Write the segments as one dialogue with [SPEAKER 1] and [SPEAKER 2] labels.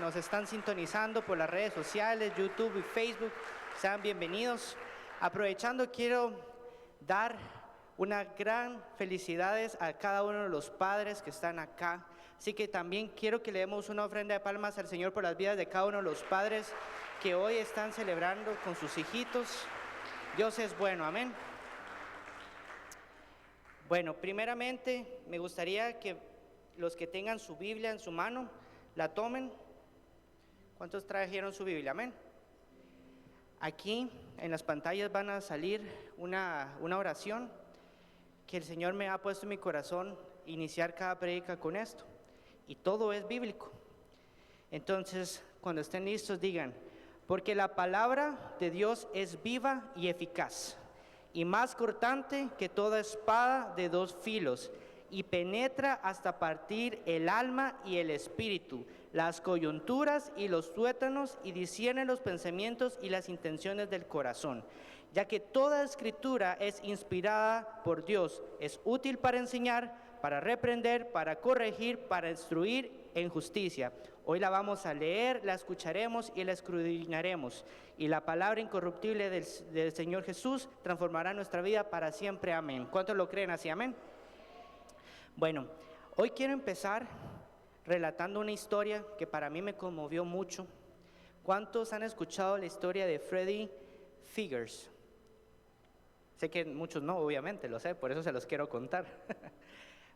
[SPEAKER 1] nos están sintonizando por las redes sociales, YouTube y Facebook, sean bienvenidos. Aprovechando, quiero dar una gran felicidades a cada uno de los padres que están acá. Así que también quiero que le demos una ofrenda de palmas al Señor por las vidas de cada uno de los padres que hoy están celebrando con sus hijitos. Dios es bueno, amén. Bueno, primeramente me gustaría que los que tengan su Biblia en su mano, la tomen. ¿Cuántos trajeron su Biblia? Amén. Aquí en las pantallas van a salir una oración que el Señor me ha puesto en mi corazón iniciar cada prédica con esto. Y todo es bíblico. Entonces, cuando estén listos, digan: porque la palabra de Dios es viva y eficaz, y más cortante que toda espada de dos filos, y penetra hasta partir el alma y el espíritu, las coyunturas y los tuétanos, y discierne los pensamientos y las intenciones del corazón. Ya que toda escritura es inspirada por Dios, es útil para enseñar, para reprender, para corregir, para instruir en justicia. Hoy la vamos a leer, la escucharemos y la escudriñaremos. Y la palabra incorruptible del Señor Jesús transformará nuestra vida para siempre. Amén. ¿Cuántos lo creen así? Amén. Bueno, hoy quiero empezar relatando una historia que para mí me conmovió mucho. ¿Cuántos han escuchado la historia de Freddy Figures? Sé que muchos no, obviamente, lo sé, por eso se los quiero contar.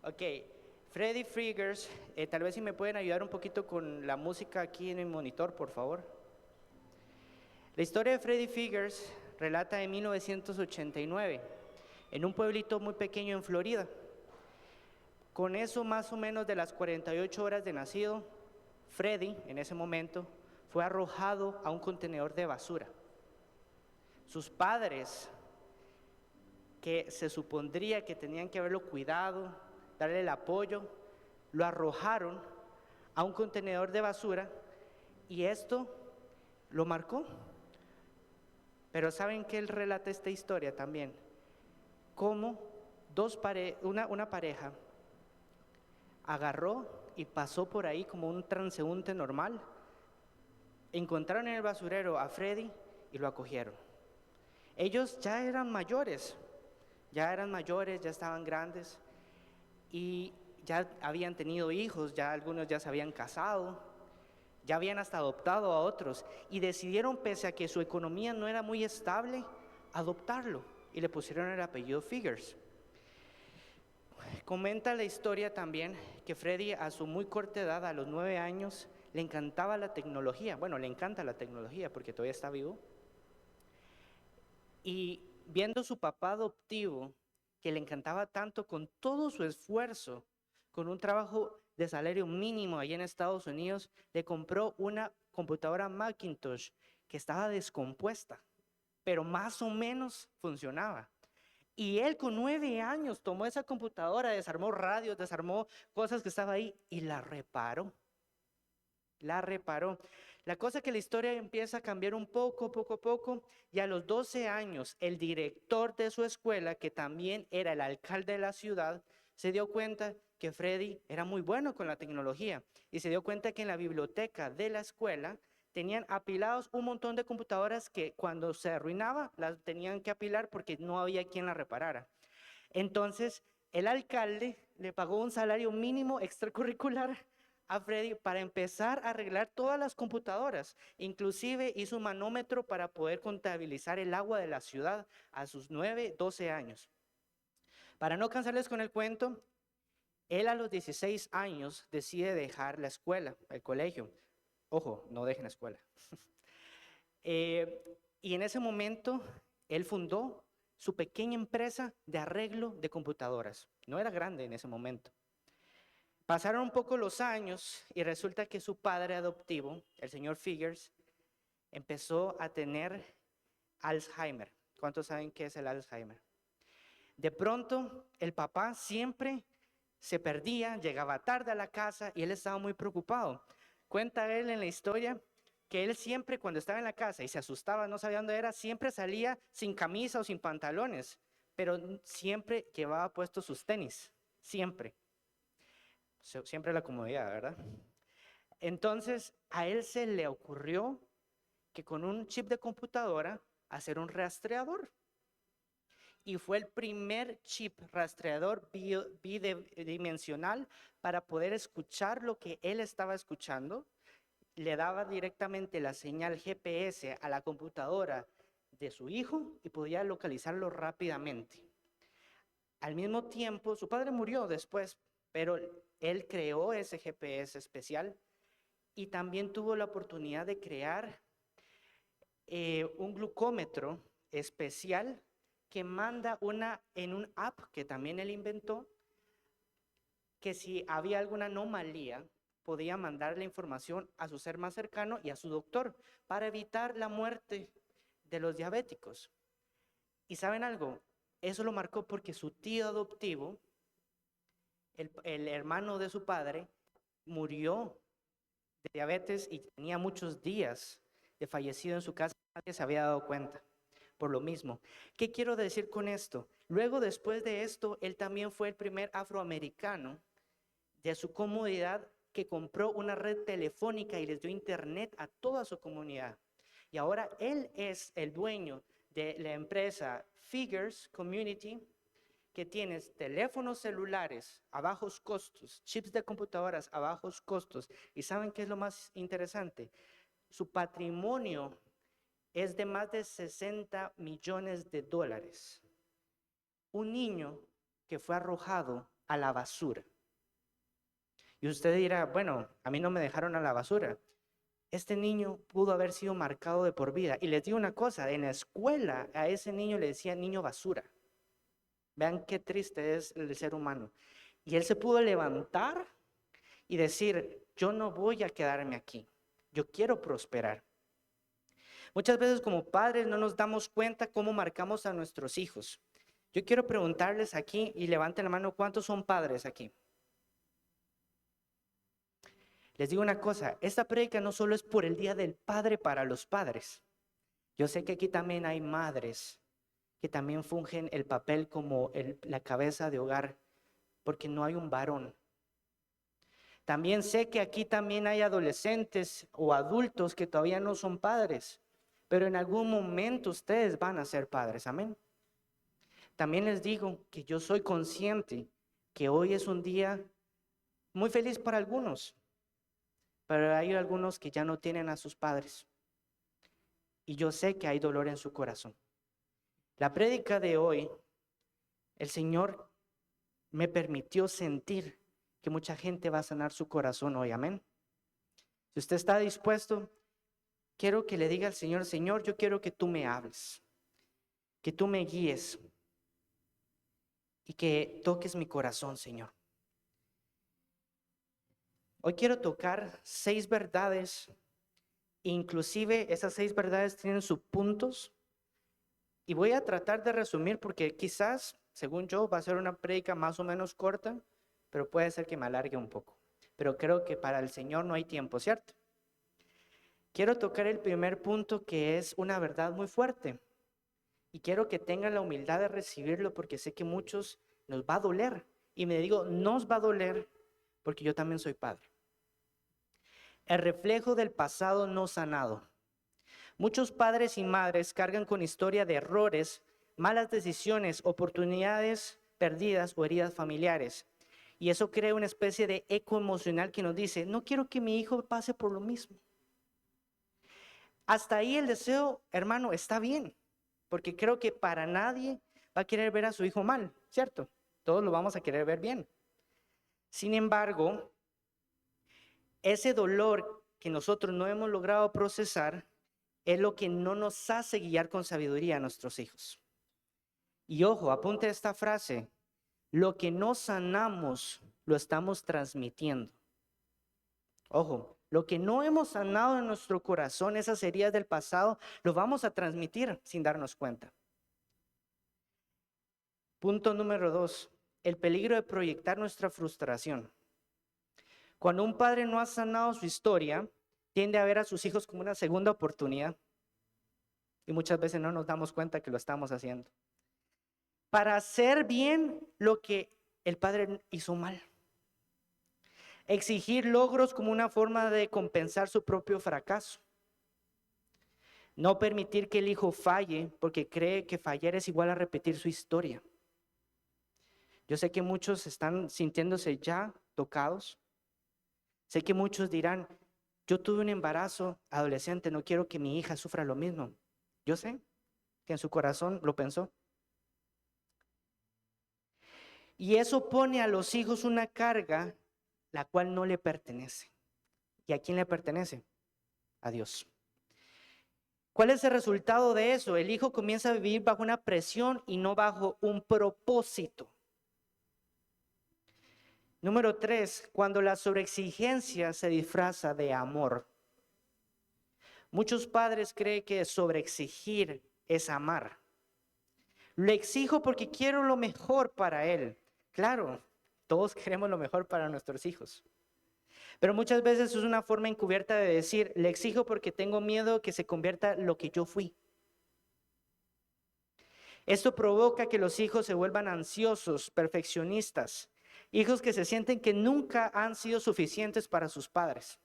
[SPEAKER 1] Ok, Freddy Figures, tal vez si me pueden ayudar un poquito con la música aquí en mi monitor, por favor. La historia de Freddy Figures relata en 1989, en un pueblito muy pequeño en Florida. Con eso más o menos de las 48 horas de nacido, Freddy, en ese momento, fue arrojado a un contenedor de basura. Sus padres, que se supondría que tenían que haberlo cuidado, darle el apoyo, lo arrojaron a un contenedor de basura y esto lo marcó. Pero ¿saben qué él relata esta historia también? Cómo una pareja agarró y pasó por ahí como un transeúnte normal, encontraron en el basurero a Freddy y lo acogieron. Ellos ya eran mayores, ya estaban grandes y ya habían tenido hijos, ya algunos ya se habían casado, ya habían hasta adoptado a otros y decidieron, pese a que su economía no era muy estable, adoptarlo y le pusieron el apellido Figures. Comenta la historia también que Freddy a su muy corta edad, a los 9 años, le encantaba la tecnología. Bueno, le encanta la tecnología porque todavía está vivo. Y viendo a su papá adoptivo, que le encantaba tanto, con todo su esfuerzo, con un trabajo de salario mínimo allá en Estados Unidos, le compró una computadora Macintosh que estaba descompuesta, pero más o menos funcionaba. Y él con 9 años tomó esa computadora, desarmó radios, desarmó cosas que estaban ahí y la reparó. La cosa es que la historia empieza a cambiar un poco, poco a poco, y a los 12 años, el director de su escuela, que también era el alcalde de la ciudad, se dio cuenta que Freddy era muy bueno con la tecnología, y se dio cuenta que en la biblioteca de la escuela tenían apilados un montón de computadoras que cuando se arruinaba, las tenían que apilar porque no había quien la reparara. Entonces, el alcalde le pagó un salario mínimo extracurricular a Freddy para empezar a arreglar todas las computadoras. Inclusive hizo un manómetro para poder contabilizar el agua de la ciudad a sus 9, 12 años. Para no cansarles con el cuento, él a los 16 años decide dejar la escuela, el colegio. Ojo, no dejen la escuela. Y en ese momento, él fundó su pequeña empresa de arreglo de computadoras. No era grande en ese momento. Pasaron un poco los años y resulta que su padre adoptivo, el señor Figures, empezó a tener Alzheimer. ¿Cuántos saben qué es el Alzheimer? De pronto, el papá siempre se perdía, llegaba tarde a la casa y él estaba muy preocupado. Cuenta él en la historia que él siempre, cuando estaba en la casa y se asustaba, no sabía dónde era, siempre salía sin camisa o sin pantalones, pero siempre llevaba puestos sus tenis, siempre. Siempre la comodidad, ¿verdad? Entonces, a él se le ocurrió que con un chip de computadora hacer un rastreador. Y fue el primer chip rastreador bidimensional para poder escuchar lo que él estaba escuchando. Le daba directamente la señal GPS a la computadora de su hijo y podía localizarlo rápidamente. Al mismo tiempo, su padre murió después, pero él creó ese GPS especial y también tuvo la oportunidad de crear un glucómetro especial que manda en un app que también él inventó, que si había alguna anomalía, podía mandar la información a su ser más cercano y a su doctor para evitar la muerte de los diabéticos. ¿Y saben algo? Eso lo marcó porque su tío adoptivo, el hermano de su padre, murió de diabetes y tenía muchos días de fallecido en su casa. Nadie se había dado cuenta por lo mismo. ¿Qué quiero decir con esto? Luego, después de esto, él también fue el primer afroamericano de su comunidad que compró una red telefónica y les dio internet a toda su comunidad. Y ahora él es el dueño de la empresa Figures Community, que tiene teléfonos celulares a bajos costos, chips de computadoras a bajos costos. ¿Y saben qué es lo más interesante? Su patrimonio es de más de 60 millones de dólares. Un niño que fue arrojado a la basura. Y usted dirá, bueno, a mí no me dejaron a la basura. Este niño pudo haber sido marcado de por vida. Y les digo una cosa, en la escuela a ese niño le decían niño basura. Vean qué triste es el ser humano. Y él se pudo levantar y decir, yo no voy a quedarme aquí, yo quiero prosperar. Muchas veces como padres no nos damos cuenta cómo marcamos a nuestros hijos. Yo quiero preguntarles aquí, y levanten la mano, ¿cuántos son padres aquí? Les digo una cosa, esta prédica no solo es por el Día del Padre para los padres. Yo sé que aquí también hay madres que también fungen el papel como la cabeza de hogar, porque no hay un varón. También sé que aquí también hay adolescentes o adultos que todavía no son padres, pero en algún momento ustedes van a ser padres, amén. También les digo que yo soy consciente que hoy es un día muy feliz para algunos, pero hay algunos que ya no tienen a sus padres. Y yo sé que hay dolor en su corazón. La prédica de hoy, el Señor me permitió sentir que mucha gente va a sanar su corazón hoy, amén. Si usted está dispuesto, quiero que le diga al Señor, Señor, yo quiero que tú me hables, que tú me guíes y que toques mi corazón, Señor. Hoy quiero tocar 6 verdades, inclusive esas 6 verdades tienen sus puntos y voy a tratar de resumir porque quizás, según yo, va a ser una prédica más o menos corta, pero puede ser que me alargue un poco. Pero creo que para el Señor no hay tiempo, ¿cierto? Quiero tocar el primer punto que es una verdad muy fuerte y quiero que tengan la humildad de recibirlo porque sé que muchos nos va a doler y me digo, nos va a doler porque yo también soy padre. El reflejo del pasado no sanado. Muchos padres y madres cargan con historia de errores, malas decisiones, oportunidades perdidas o heridas familiares. Y eso crea una especie de eco emocional que nos dice, no quiero que mi hijo pase por lo mismo. Hasta ahí el deseo, hermano, está bien, porque creo que para nadie va a querer ver a su hijo mal, ¿cierto? Todos lo vamos a querer ver bien. Sin embargo, ese dolor que nosotros no hemos logrado procesar es lo que no nos hace guiar con sabiduría a nuestros hijos. Y ojo, apunte esta frase, lo que no sanamos lo estamos transmitiendo. Ojo, lo que no hemos sanado en nuestro corazón, esas heridas del pasado, lo vamos a transmitir sin darnos cuenta. Punto número 2, el peligro de proyectar nuestra frustración. Cuando un padre no ha sanado su historia, tiende a ver a sus hijos como una segunda oportunidad. Y muchas veces no nos damos cuenta que lo estamos haciendo. Para hacer bien lo que el padre hizo mal. Exigir logros como una forma de compensar su propio fracaso. No permitir que el hijo falle porque cree que fallar es igual a repetir su historia. Yo sé que muchos están sintiéndose ya tocados. Sé que muchos dirán, yo tuve un embarazo adolescente, no quiero que mi hija sufra lo mismo. Yo sé que en su corazón lo pensó. Y eso pone a los hijos una carga la cual no le pertenece. ¿Y a quién le pertenece? A Dios. ¿Cuál es el resultado de eso? El hijo comienza a vivir bajo una presión y no bajo un propósito. Número 3, cuando la sobreexigencia se disfraza de amor. Muchos padres creen que sobreexigir es amar. Lo exijo porque quiero lo mejor para él. Claro, todos queremos lo mejor para nuestros hijos. Pero muchas veces es una forma encubierta de decir, le exijo porque tengo miedo que se convierta en lo que yo fui. Esto provoca que los hijos se vuelvan ansiosos, perfeccionistas, hijos que se sienten que nunca han sido suficientes para sus padres.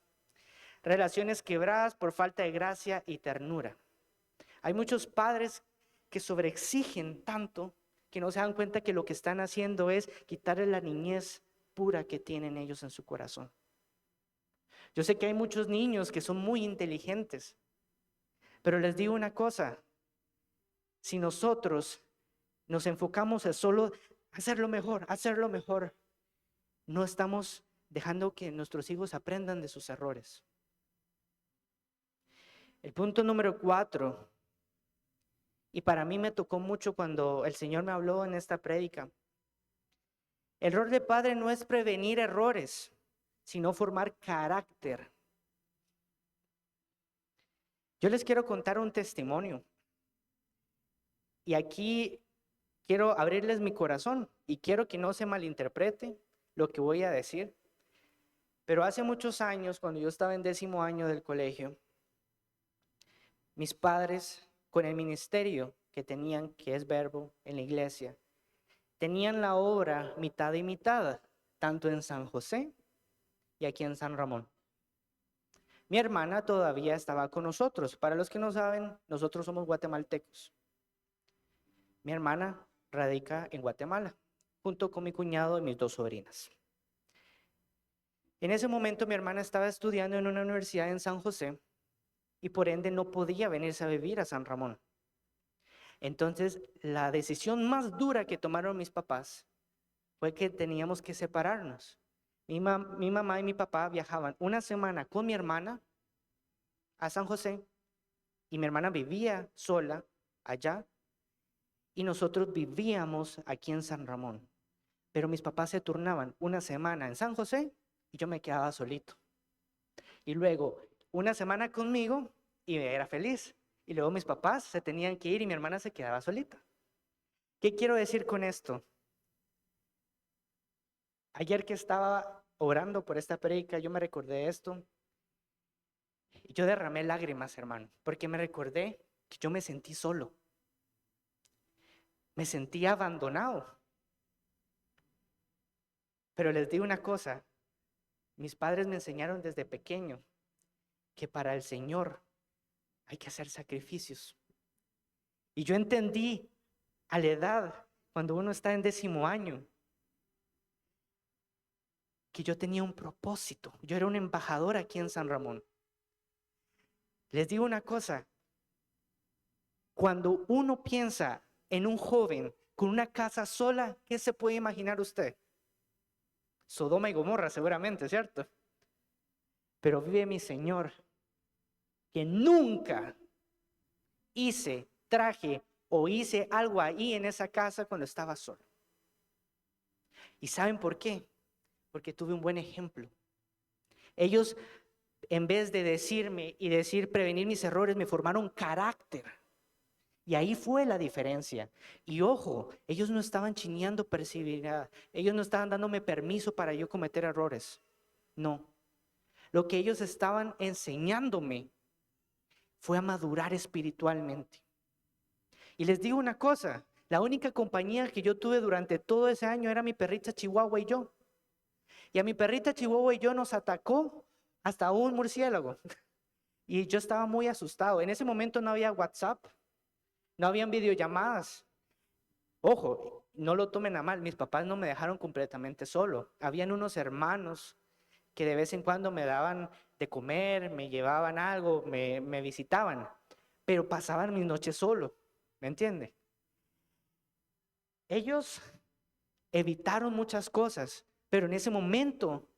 [SPEAKER 1] Relaciones quebradas por falta de gracia y ternura. Hay muchos padres que sobreexigen tanto que no se dan cuenta que lo que están haciendo es quitarle la niñez pura que tienen ellos en su corazón. Yo sé que hay muchos niños que son muy inteligentes, pero les digo una cosa, si nosotros nos enfocamos en solo hacerlo mejor, no estamos dejando que nuestros hijos aprendan de sus errores. El punto número 4, y para mí me tocó mucho cuando el Señor me habló en esta prédica. El rol de padre no es prevenir errores, sino formar carácter. Yo les quiero contar un testimonio. Y aquí quiero abrirles mi corazón y quiero que no se malinterprete lo que voy a decir. Pero hace muchos años, cuando yo estaba en 10º año del colegio, mis padres, con el ministerio que tenían, que es Verbo, en la iglesia, tenían la obra mitad y mitad, tanto en San José y aquí en San Ramón. Mi hermana todavía estaba con nosotros. Para los que no saben, nosotros somos guatemaltecos. Mi hermana radica en Guatemala, junto con mi cuñado y mis 2 sobrinas. En ese momento mi hermana estaba estudiando en una universidad en San José y por ende no podía venirse a vivir a San Ramón. Entonces, la decisión más dura que tomaron mis papás fue que teníamos que separarnos. Mi mamá y mi papá viajaban una semana con mi hermana a San José y mi hermana vivía sola allá y nosotros vivíamos aquí en San Ramón. Pero mis papás se turnaban una semana en San José y yo me quedaba solito. Y luego una semana conmigo y era feliz. Y luego mis papás se tenían que ir y mi hermana se quedaba solita. ¿Qué quiero decir con esto? Ayer que estaba orando por esta prédica, yo me recordé esto. Y yo derramé lágrimas, hermano, porque me recordé que yo me sentí solo. Me sentí abandonado. Pero les digo una cosa, mis padres me enseñaron desde pequeño que para el Señor hay que hacer sacrificios. Y yo entendí a la edad, cuando uno está en 10º año, que yo tenía un propósito. Yo era un embajador aquí en San Ramón. Les digo una cosa, cuando uno piensa en un joven con una casa sola, ¿qué se puede imaginar usted? Sodoma y Gomorra seguramente, ¿cierto? Pero vive mi Señor, que nunca traje o hice algo ahí en esa casa cuando estaba solo. ¿Y saben por qué? Porque tuve un buen ejemplo. Ellos, en vez de decirme y decir prevenir mis errores, me formaron carácter. Y ahí fue la diferencia. Y ojo, ellos no estaban chineando perseveridad. Ellos no estaban dándome permiso para yo cometer errores. No. Lo que ellos estaban enseñándome fue a madurar espiritualmente. Y les digo una cosa, la única compañía que yo tuve durante todo ese año era mi perrita Chihuahua y yo. Y a mi perrita Chihuahua y yo nos atacó hasta un murciélago. Y yo estaba muy asustado. En ese momento no había WhatsApp, no habían videollamadas. Ojo, no lo tomen a mal, mis papás no me dejaron completamente solo. Habían unos hermanos que de vez en cuando me daban de comer, me llevaban algo, me visitaban, pero pasaban mis noches solo, ¿me entiende? Ellos evitaron muchas cosas, pero en ese momento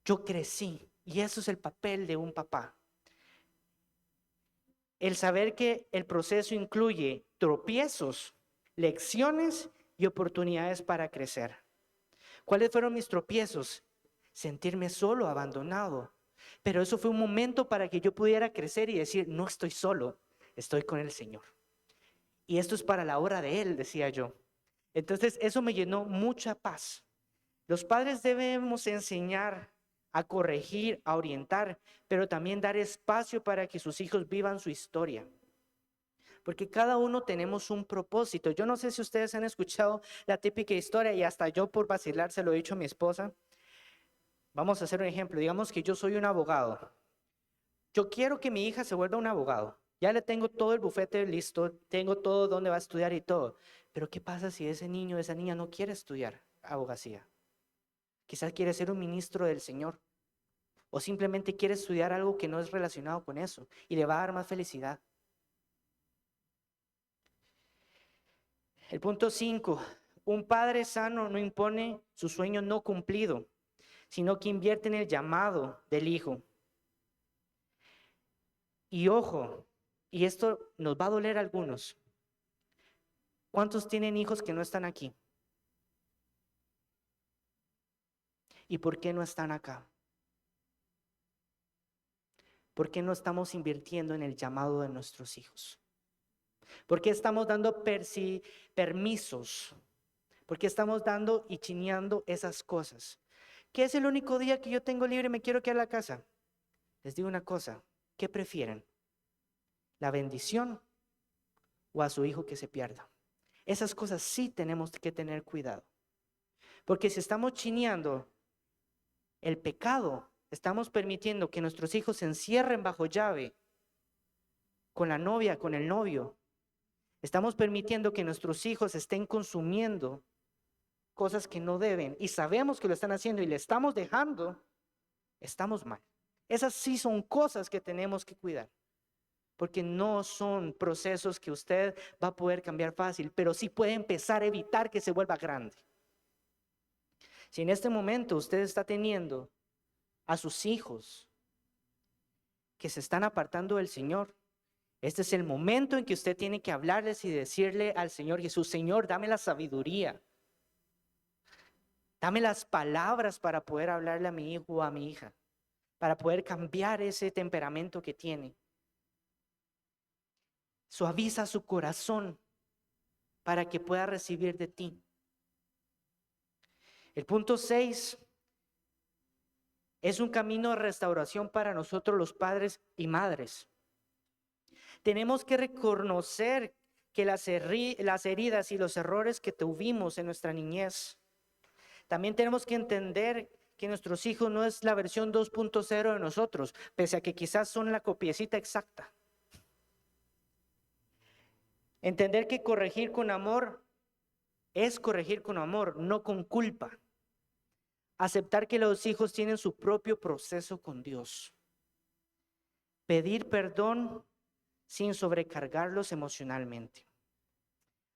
[SPEAKER 1] yo crecí y eso es el papel de un papá. El saber que el proceso incluye tropiezos, lecciones y oportunidades para crecer. ¿Cuáles fueron mis tropiezos? Sentirme solo, abandonado. Pero eso fue un momento para que yo pudiera crecer y decir, no estoy solo, estoy con el Señor. Y esto es para la obra de Él, decía yo. Entonces eso me llenó mucha paz. Los padres debemos enseñar a corregir, a orientar, pero también dar espacio para que sus hijos vivan su historia. Porque cada uno tenemos un propósito. Yo no sé si ustedes han escuchado la típica historia y hasta yo por vacilar se lo he dicho a mi esposa. Vamos a hacer un ejemplo. Digamos que yo soy un abogado. Yo quiero que mi hija se vuelva un abogado. Ya le tengo todo el bufete listo, tengo todo donde va a estudiar y todo. Pero ¿qué pasa si ese niño, esa niña no quiere estudiar abogacía? Quizás quiere ser un ministro del Señor. O simplemente quiere estudiar algo que no es relacionado con eso y le va a dar más felicidad. El punto 5. Un padre sano no impone su sueño no cumplido, sino que invierte en el llamado del hijo. Y ojo, y esto nos va a doler a algunos. ¿Cuántos tienen hijos que no están aquí? ¿Y por qué no están acá? ¿Por qué no estamos invirtiendo en el llamado de nuestros hijos? ¿Por qué estamos dando permisos? ¿Por qué estamos dando y chineando esas cosas? ¿Qué es el único día que yo tengo libre y me quiero quedar en la casa? Les digo una cosa, ¿qué prefieren? ¿La bendición o a su hijo que se pierda? Esas cosas sí tenemos que tener cuidado. Porque si estamos chineando el pecado, estamos permitiendo que nuestros hijos se encierren bajo llave con la novia, con el novio. Estamos permitiendo que nuestros hijos estén consumiendo cosas que no deben y sabemos que lo están haciendo y le estamos dejando, estamos mal. Esas sí son cosas que tenemos que cuidar, porque no son procesos que usted va a poder cambiar fácil, pero sí puede empezar a evitar que se vuelva grande. Si en este momento usted está teniendo a sus hijos que se están apartando del Señor, este es el momento en que usted tiene que hablarles y decirle al Señor Jesús, Señor, dame la sabiduría, dame las palabras para poder hablarle a mi hijo o a mi hija, para poder cambiar ese temperamento que tiene. Suaviza su corazón para que pueda recibir de ti. El punto 6 es un camino de restauración para nosotros los padres y madres. Tenemos que reconocer que las heridas y los errores que tuvimos en nuestra niñez. También tenemos que entender que nuestros hijos no es la versión 2.0 de nosotros, pese a que quizás son la copiecita exacta. Entender que corregir con amor es corregir con amor, no con culpa. Aceptar que los hijos tienen su propio proceso con Dios. Pedir perdón sin sobrecargarlos emocionalmente.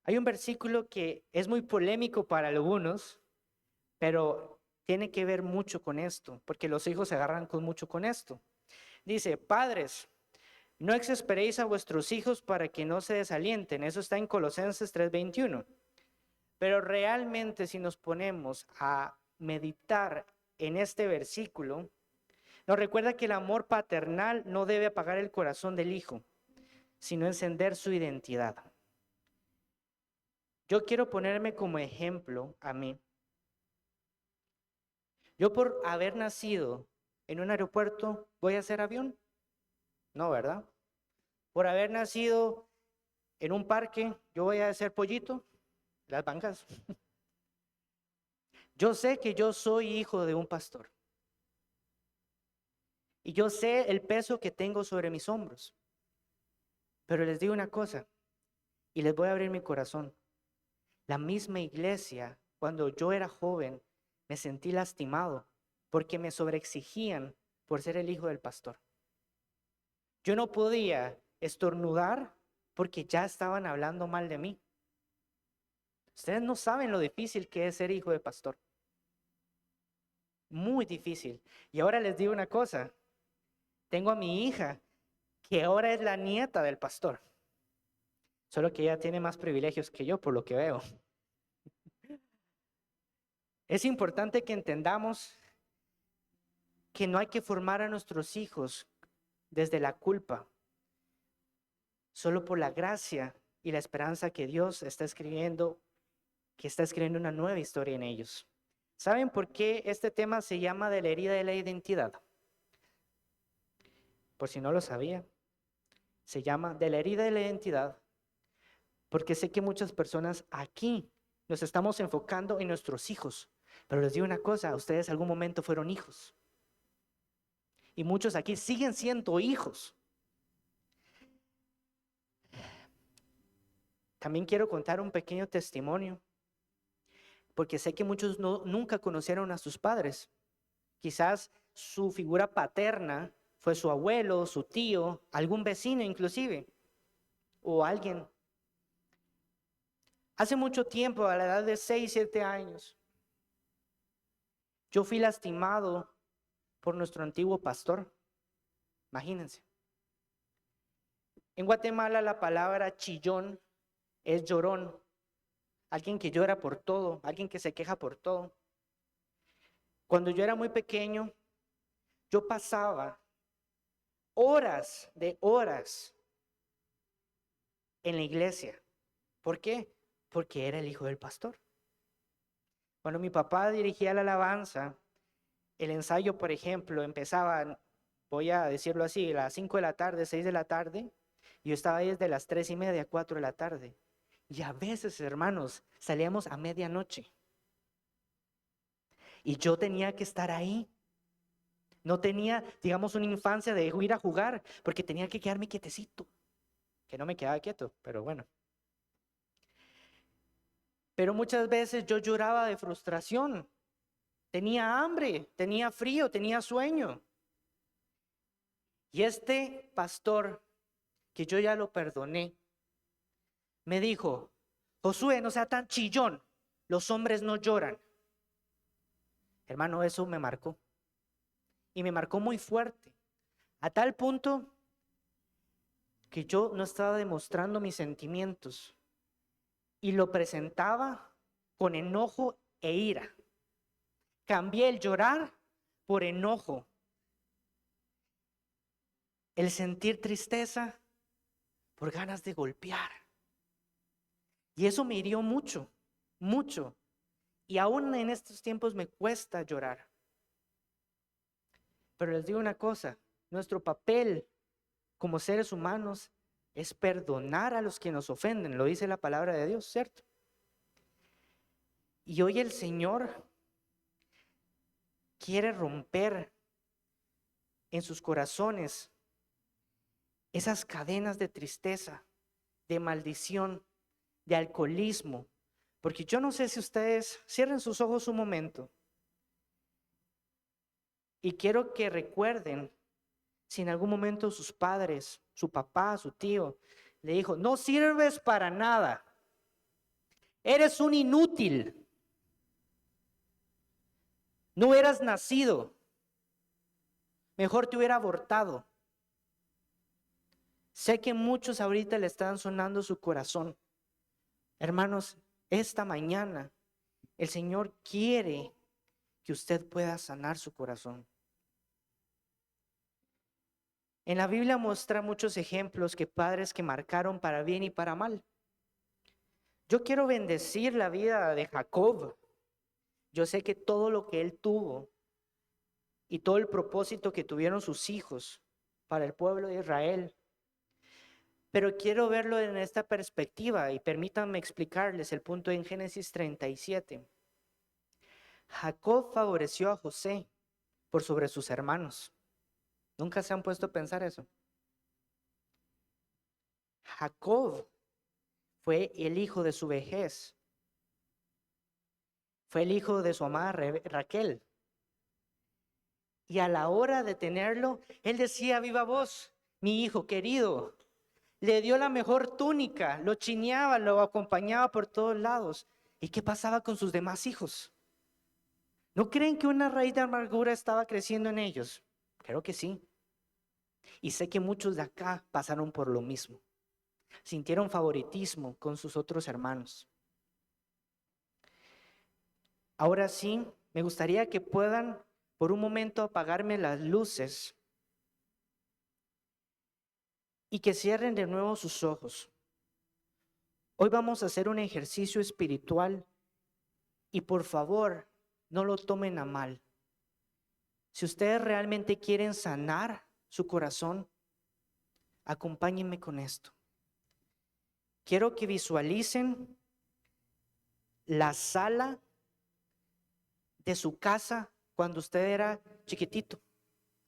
[SPEAKER 1] Hay un versículo que es muy polémico para algunos, pero tiene que ver mucho con esto, porque los hijos se agarran mucho con esto. Dice, padres, no exasperéis a vuestros hijos para que no se desalienten. Eso está en Colosenses 3:21. Pero realmente si nos ponemos a meditar en este versículo, nos recuerda que el amor paternal no debe apagar el corazón del hijo, sino encender su identidad. Yo quiero ponerme como ejemplo a mí. Yo por haber nacido en un aeropuerto, ¿voy a hacer avión? No, ¿verdad? Por haber nacido en un parque, ¿yo voy a hacer pollito? Las bancas. Yo sé que yo soy hijo de un pastor. Y yo sé el peso que tengo sobre mis hombros. Pero les digo una cosa, y les voy a abrir mi corazón. La misma iglesia, cuando yo era joven, me sentí lastimado porque me sobreexigían por ser el hijo del pastor. Yo no podía estornudar porque ya estaban hablando mal de mí. Ustedes no saben lo difícil que es ser hijo de pastor. Muy difícil. Y ahora les digo una cosa. Tengo a mi hija, que ahora es la nieta del pastor. Solo que ella tiene más privilegios que yo, por lo que veo. Es importante que entendamos que no hay que formar a nuestros hijos desde la culpa, solo por la gracia y la esperanza que Dios está escribiendo una nueva historia en ellos. ¿Saben por qué este tema se llama de la herida de la identidad? Por si no lo sabía, se llama de la herida de la identidad porque sé que muchas personas aquí nos estamos enfocando en nuestros hijos, pero les digo una cosa, ustedes algún momento fueron hijos y muchos aquí siguen siendo hijos. También quiero contar un pequeño testimonio, porque sé que muchos nunca conocieron a sus padres. Quizás su figura paterna fue su abuelo, su tío, algún vecino inclusive, o alguien. Hace mucho tiempo, a la edad de 6, 7 años, yo fui lastimado por nuestro antiguo pastor. Imagínense. En Guatemala la palabra chillón es llorón, alguien que llora por todo, alguien que se queja por todo. Cuando yo era muy pequeño, yo pasaba horas de horas en la iglesia. ¿Por qué? Porque era el hijo del pastor. Cuando mi papá dirigía la alabanza, el ensayo, por ejemplo, empezaba, voy a decirlo así, a las 5 de la tarde, 6 de la tarde, y yo estaba ahí desde las 3:30, 4 de la tarde. Y a veces, hermanos, salíamos a medianoche. Y yo tenía que estar ahí. No tenía, digamos, una infancia de ir a jugar, porque tenía que quedarme quietecito. Que no me quedaba quieto, pero bueno. Pero muchas veces yo lloraba de frustración. Tenía hambre, tenía frío, tenía sueño. Y este pastor, que yo ya lo perdoné, me dijo: Josué, no sea tan chillón, los hombres no lloran. Hermano, eso me marcó. Y me marcó muy fuerte. A tal punto que yo no estaba demostrando mis sentimientos. Y lo presentaba con enojo e ira. Cambié el llorar por enojo. El sentir tristeza por ganas de golpear. Y eso me hirió mucho, mucho. Y aún en estos tiempos me cuesta llorar. Pero les digo una cosa, nuestro papel como seres humanos es perdonar a los que nos ofenden, lo dice la palabra de Dios, ¿cierto? Y hoy el Señor quiere romper en sus corazones esas cadenas de tristeza, de maldición, de alcoholismo. Porque yo no sé si ustedes cierren sus ojos un momento y quiero que recuerden si en algún momento sus padres, su papá, su tío, le dijo: no sirves para nada, eres un inútil, no hubieras nacido, mejor te hubiera abortado. Sé que muchos ahorita le están sonando su corazón. Hermanos, esta mañana el Señor quiere que usted pueda sanar su corazón. En la Biblia muestra muchos ejemplos que padres que marcaron para bien y para mal. Yo quiero bendecir la vida de Jacob. Yo sé que todo lo que él tuvo y todo el propósito que tuvieron sus hijos para el pueblo de Israel. Pero quiero verlo en esta perspectiva y permítanme explicarles el punto en Génesis 37. Jacob favoreció a José por sobre sus hermanos. ¿Nunca se han puesto a pensar eso? Jacob fue el hijo de su vejez. Fue el hijo de su amada Raquel. Y a la hora de tenerlo, él decía a viva voz: mi hijo querido. Le dio la mejor túnica, lo chineaba, lo acompañaba por todos lados. ¿Y qué pasaba con sus demás hijos? ¿No creen que una raíz de amargura estaba creciendo en ellos? Creo que sí. Y sé que muchos de acá pasaron por lo mismo. Sintieron favoritismo con sus otros hermanos. Ahora sí, me gustaría que puedan por un momento apagarme las luces y que cierren de nuevo sus ojos. Hoy vamos a hacer un ejercicio espiritual y por favor, no lo tomen a mal. Si ustedes realmente quieren sanar su corazón, acompáñenme con esto. Quiero que visualicen la sala de su casa cuando usted era chiquitito,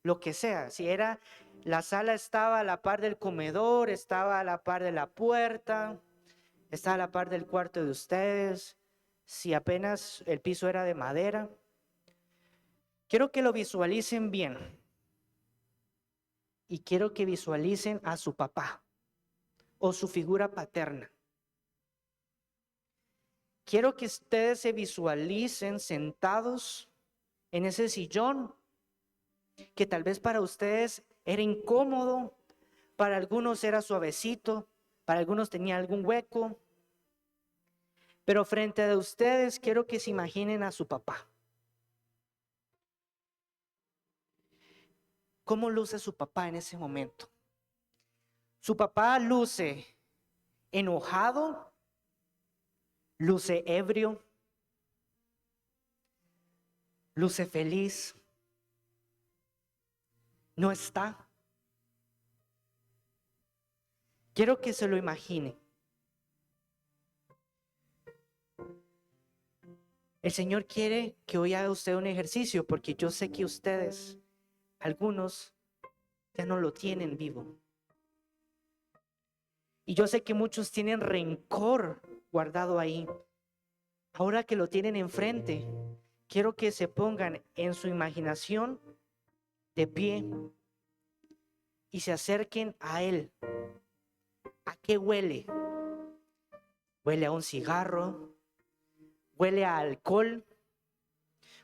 [SPEAKER 1] lo que sea. Si era, la sala estaba a la par del comedor, estaba a la par de la puerta, estaba a la par del cuarto de ustedes, si apenas el piso era de madera. Quiero que lo visualicen bien y quiero que visualicen a su papá o su figura paterna. Quiero que ustedes se visualicen sentados en ese sillón que tal vez para ustedes era incómodo, para algunos era suavecito, para algunos tenía algún hueco, pero frente a ustedes quiero que se imaginen a su papá. ¿Cómo luce su papá en ese momento? Su papá luce enojado, luce ebrio, luce feliz, no está. Quiero que se lo imagine. El Señor quiere que hoy haga usted un ejercicio porque yo sé que ustedes, algunos, ya no lo tienen vivo. Y yo sé que muchos tienen rencor guardado ahí. Ahora que lo tienen enfrente, quiero que se pongan en su imaginación de pie y se acerquen a Él. ¿A qué huele? ¿Huele a un cigarro? ¿Huele a alcohol?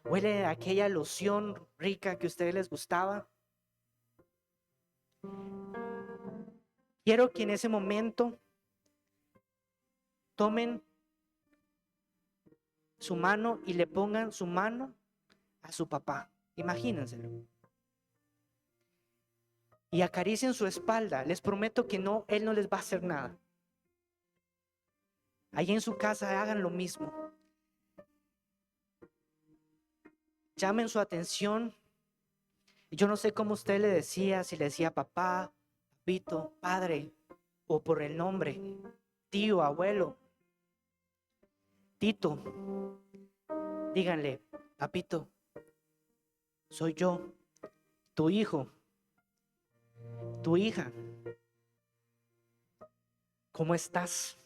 [SPEAKER 1] ¿Huele a aquella loción rica que a ustedes les gustaba? Quiero que en ese momento tomen su mano y le pongan su mano a su papá. Imagínenselo. Y acaricien su espalda. Les prometo que no, Él no les va a hacer nada. Allí en su casa hagan lo mismo. Llamen su atención. Yo no sé cómo usted le decía, si le decía papá, papito, padre, o por el nombre, tío, abuelo, Tito. Díganle: papito, soy yo, tu hijo, tu hija. ¿Cómo estás?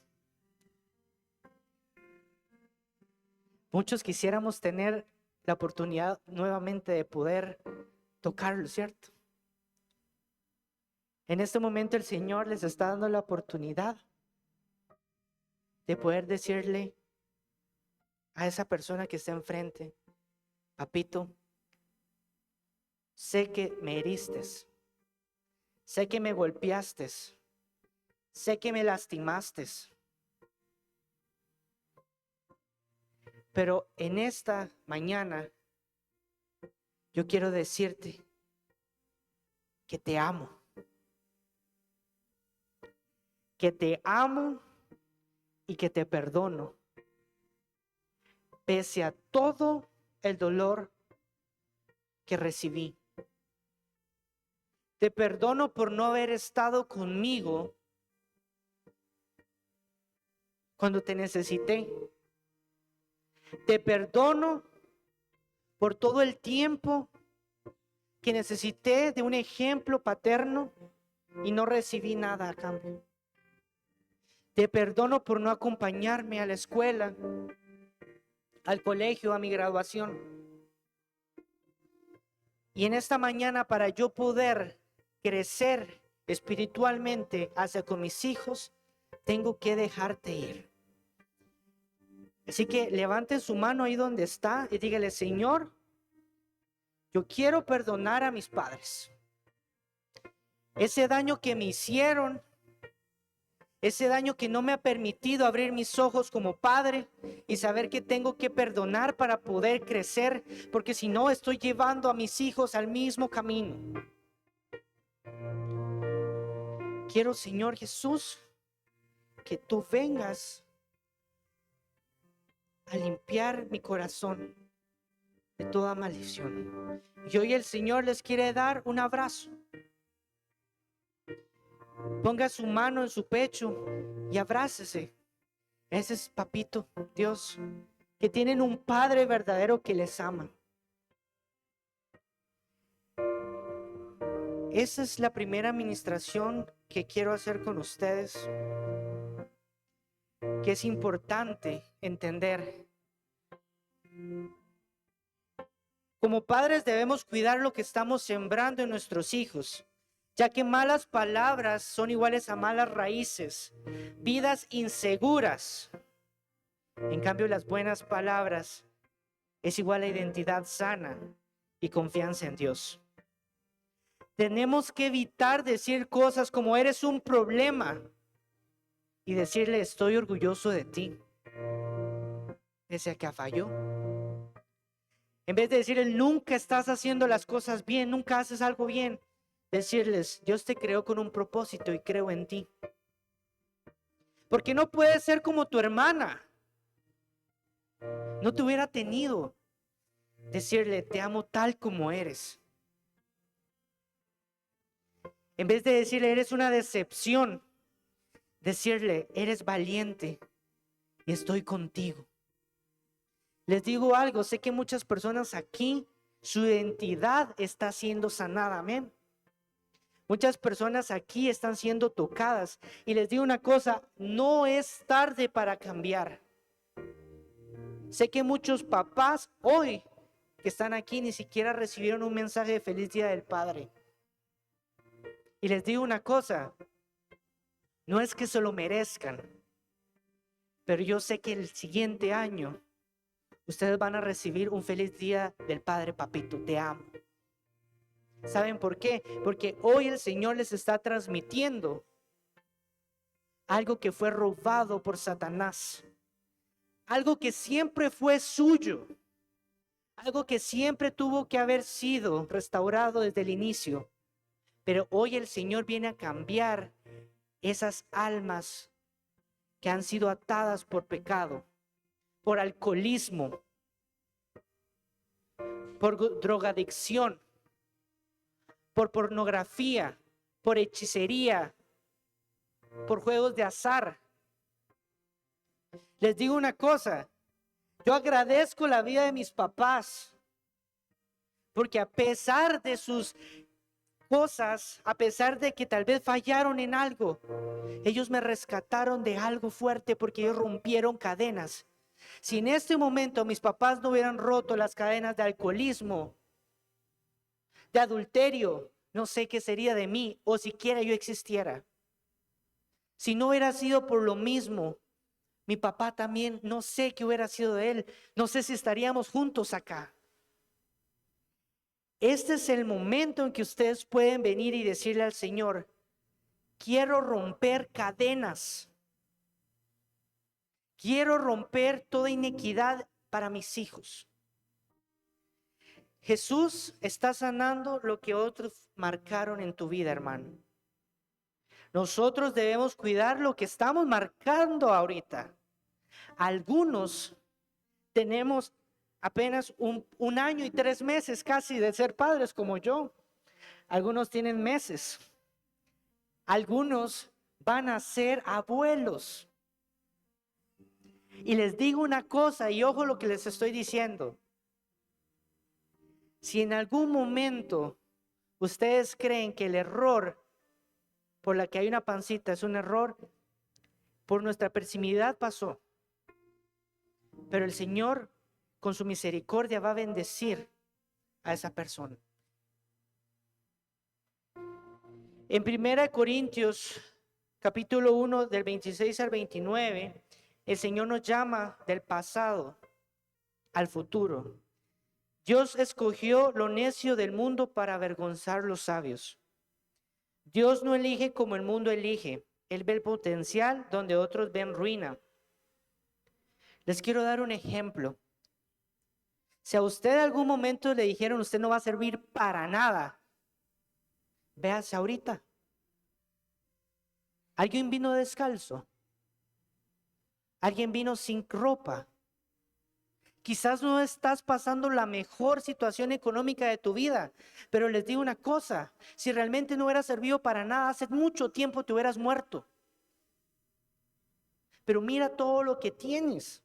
[SPEAKER 1] Muchos quisiéramos tener la oportunidad nuevamente de poder tocarlo, ¿cierto? En este momento el Señor les está dando la oportunidad de poder decirle a esa persona que está enfrente: papito, sé que me heriste, sé que me golpeaste, sé que me lastimaste, pero en esta mañana yo quiero decirte que te amo. Que te amo y que te perdono, pese a todo el dolor que recibí. Te perdono por no haber estado conmigo cuando te necesité. Te perdono por todo el tiempo que necesité de un ejemplo paterno y no recibí nada a cambio. Te perdono por no acompañarme a la escuela, al colegio, a mi graduación. Y en esta mañana, para yo poder crecer espiritualmente hacia con mis hijos, tengo que dejarte ir. Así que levante su mano ahí donde está y dígale: Señor, yo quiero perdonar a mis padres. Ese daño que me hicieron, ese daño que no me ha permitido abrir mis ojos como padre y saber que tengo que perdonar para poder crecer, porque si no estoy llevando a mis hijos al mismo camino. Quiero, Señor Jesús, que tú vengas a limpiar mi corazón de toda maldición. Y hoy el Señor les quiere dar un abrazo. Ponga su mano en su pecho y abrácese. Ese es papito Dios, que tienen un Padre verdadero que les ama. Esa es la primera administración que quiero hacer con ustedes, que es importante entender. Como padres debemos cuidar lo que estamos sembrando en nuestros hijos, ya que malas palabras son iguales a malas raíces, vidas inseguras. En cambio, las buenas palabras es igual a identidad sana y confianza en Dios. Tenemos que evitar decir cosas como eres un problema y decirle estoy orgulloso de ti, pese a que falló. En vez de decirle nunca estás haciendo las cosas bien, nunca haces algo bien, decirles Dios te creó con un propósito y creo en ti. Porque no puedes ser como tu hermana. No te hubiera tenido. Decirle te amo tal como eres. En vez de decirle eres una decepción, decirle eres valiente y estoy contigo. Les digo algo, sé que muchas personas aquí, su identidad está siendo sanada, amén. Muchas personas aquí están siendo tocadas. Y les digo una cosa, no es tarde para cambiar. Sé que muchos papás hoy que están aquí ni siquiera recibieron un mensaje de feliz día del padre. Y les digo una cosa, no es que se lo merezcan, pero yo sé que el siguiente año ustedes van a recibir un feliz día del padre. Papito, te amo. ¿Saben por qué? Porque hoy el Señor les está transmitiendo algo que fue robado por Satanás. Algo que siempre fue suyo. Algo que siempre tuvo que haber sido restaurado desde el inicio. Pero hoy el Señor viene a cambiar esas almas que han sido atadas por pecado, por alcoholismo, por drogadicción, por pornografía, por hechicería, por juegos de azar. Les digo una cosa, yo agradezco la vida de mis papás, porque a pesar de sus cosas, a pesar de que tal vez fallaron en algo, ellos me rescataron de algo fuerte porque ellos rompieron cadenas. Si en este momento mis papás no hubieran roto las cadenas de alcoholismo, de adulterio, no sé qué sería de mí o siquiera yo existiera. Si no hubiera sido por lo mismo, mi papá también, no sé qué hubiera sido de él, no sé si estaríamos juntos acá. Este es el momento en que ustedes pueden venir y decirle al Señor, quiero romper cadenas, quiero romper toda inequidad para mis hijos. Jesús está sanando lo que otros marcaron en tu vida, hermano. Nosotros debemos cuidar lo que estamos marcando ahorita. Algunos tenemos apenas un año y 3 meses casi de ser padres como yo. Algunos tienen meses. Algunos van a ser abuelos. Y les digo una cosa, y ojo lo que les estoy diciendo. Si en algún momento ustedes creen que el error por la que hay una pancita es un error, por nuestra permisividad pasó. Pero el Señor, con su misericordia, va a bendecir a esa persona. En 1 Corintios, capítulo 1, del 26 al 29, el Señor nos llama del pasado al futuro. Dios escogió lo necio del mundo para avergonzar los sabios. Dios no elige como el mundo elige. Él ve el potencial donde otros ven ruina. Les quiero dar un ejemplo. Si a usted en algún momento le dijeron usted no va a servir para nada, véase ahorita. ¿Alguien vino descalzo? ¿Alguien vino sin ropa? Quizás no estás pasando la mejor situación económica de tu vida, pero les digo una cosa, si realmente no hubieras servido para nada, hace mucho tiempo te hubieras muerto. Pero mira todo lo que tienes.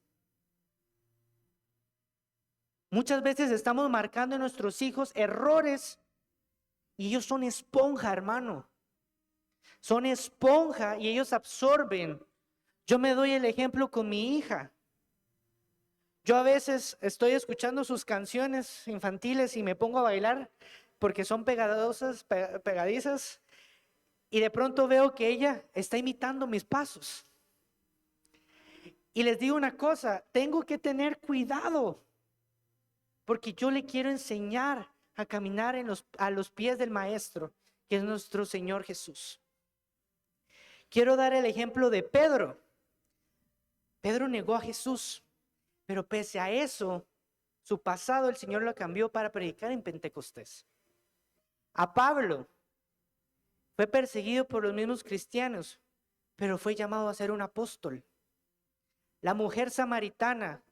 [SPEAKER 1] Muchas veces estamos marcando a nuestros hijos errores y ellos son esponja, hermano. Son esponja y ellos absorben. Yo me doy el ejemplo con mi hija. Yo a veces estoy escuchando sus canciones infantiles y me pongo a bailar porque son pegadizas, y de pronto veo que ella está imitando mis pasos. Y les digo una cosa, tengo que tener cuidado porque yo le quiero enseñar a caminar a los pies del Maestro, que es nuestro Señor Jesús. Quiero dar el ejemplo de Pedro. Pedro negó a Jesús, pero pese a eso, su pasado el Señor lo cambió para predicar en Pentecostés. A Pablo fue perseguido por los mismos cristianos, pero fue llamado a ser un apóstol. La mujer samaritana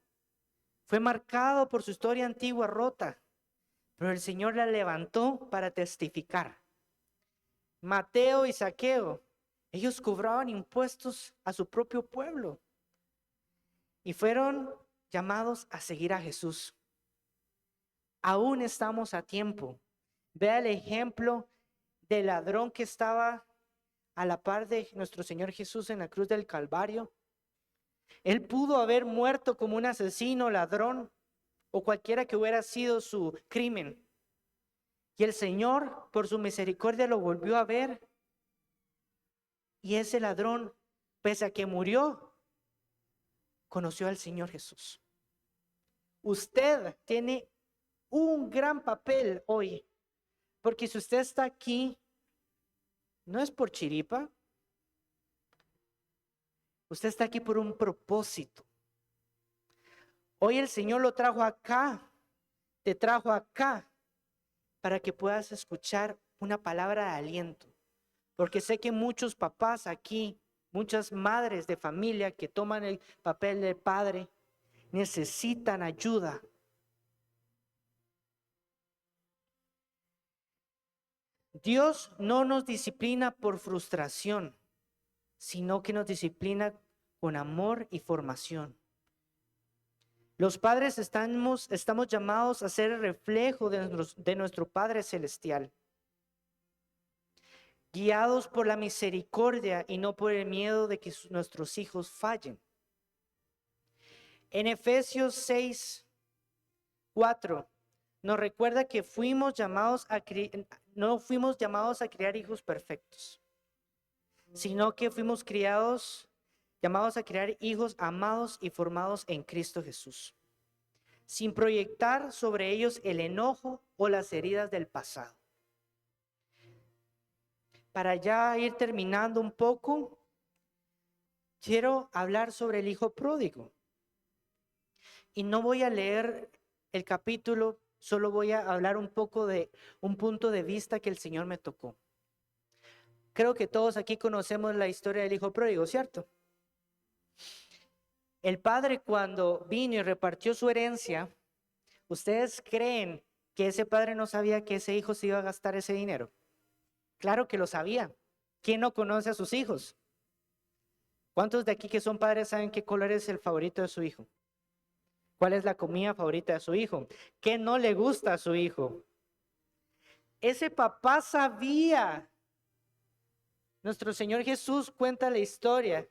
[SPEAKER 1] fue marcado por su historia antigua rota, pero el Señor la levantó para testificar. Mateo y Zaqueo, ellos cobraban impuestos a su propio pueblo y fueron llamados a seguir a Jesús. Aún estamos a tiempo. Vea el ejemplo del ladrón que estaba a la par de nuestro Señor Jesús en la cruz del Calvario. Él pudo haber muerto como un asesino, ladrón o cualquiera que hubiera sido su crimen. Y el Señor, por su misericordia, lo volvió a ver. Y ese ladrón, pese a que murió, conoció al Señor Jesús. Usted tiene un gran papel hoy, porque si usted está aquí, no es por chiripa. Usted está aquí por un propósito. Hoy el Señor lo trajo acá, te trajo acá, para que puedas escuchar una palabra de aliento. Porque sé que muchos papás aquí, muchas madres de familia que toman el papel de padre, necesitan ayuda. Dios no nos disciplina por frustración, sino que nos disciplina con amor y formación. Los padres estamos llamados a ser el reflejo de nuestro Padre Celestial, guiados por la misericordia y no por el miedo de que nuestros hijos fallen. En Efesios 6:4 nos recuerda que no fuimos llamados a criar hijos perfectos, sino que fuimos llamados a criar hijos amados y formados en Cristo Jesús, sin proyectar sobre ellos el enojo o las heridas del pasado. Para ya ir terminando un poco, quiero hablar sobre el hijo pródigo. Y no voy a leer el capítulo, solo voy a hablar un poco de un punto de vista que el Señor me tocó. Creo que todos aquí conocemos la historia del hijo pródigo, ¿cierto? El padre, cuando vino y repartió su herencia, ¿ustedes creen que ese padre no sabía que ese hijo se iba a gastar ese dinero? Claro que lo sabía. ¿Quién no conoce a sus hijos? ¿Cuántos de aquí que son padres saben qué color es el favorito de su hijo? ¿Cuál es la comida favorita de su hijo? ¿Qué no le gusta a su hijo? Ese papá sabía. Nuestro Señor Jesús cuenta la historia